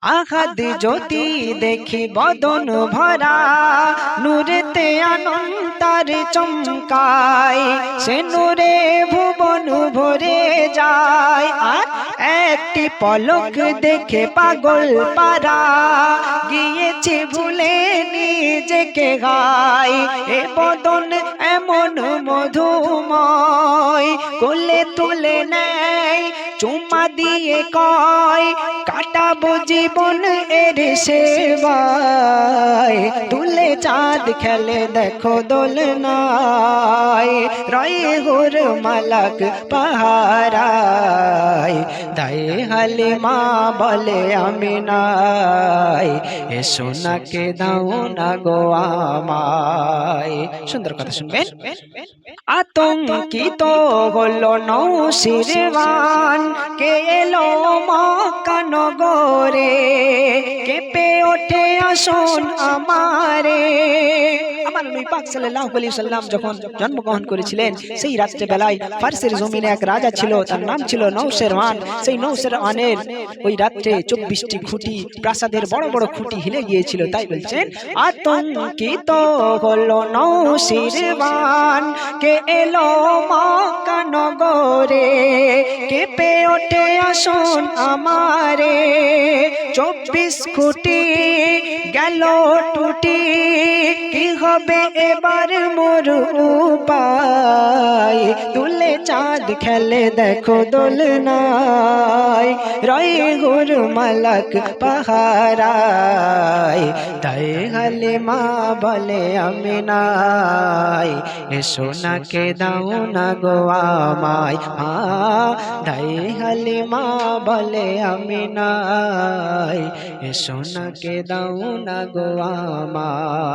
আহাদ জ্যোতি দেখি বদন ভরা, নূরেতে আনন্তার চমকায়, সে নূরে ভুবন ভরে যায়। আর একটি পলক দেখে পাগল পারা, গিয়েছে ভুলে নিজেকে গায়। এ বদন এমন মধুময়, কোলে তুলে নেয় চুমা দিয়ে কয়, কাটাবো জীবন এর সেবায়। তুলে চাঁদ খেলে দেখো দোলনায়, রয়ে হুর মালাক পাহারায়। দায়ে হালিমা বলে আমিনায়, এ সোনাকে দাও না গো আমায়। সুন্দর কথা শুনবেন। আতঙ্কিত হলো নৌশিরবান, কে এলো মক্কা নগরে, কেঁপে ওঠে আসন আমারে। আমার নবী পাক সাল্লাল্লাহু আলাইহি ওয়াসাল্লাম যখন জন্মগ্রহণ করেছিলেন, সেই রাত্রে বেলায় ফার্সের জমিনে এক রাজা ছিল, তার নাম ছিল নৌশেরওয়ান। সেই নৌশেরওয়ানের ওই রাত্রে 24টি খুঁটি, প্রাসাদের বড় বড় খুঁটি হিলে গিয়েছিল। তাই বলছেন, আতঙ্কিত হলো নৌশেরওয়ান, কে এলো মক্কা নগরে, কেঁপে ওঠে আসন আমারে। 24 খুঁটি গেল টুটি, কি হবে এবার মোর উপায়। তুলে চাঁদ খেলে দেখো দোলনায়, রয়ে হুর মালাক পাহারায়। তাই হালিমা বলে আমিনায়, এ সোনাকে দাও না গো আমায়। দাই হালিমা বলে আমিনায়, এ সোনাকে দাও না গো আমায়।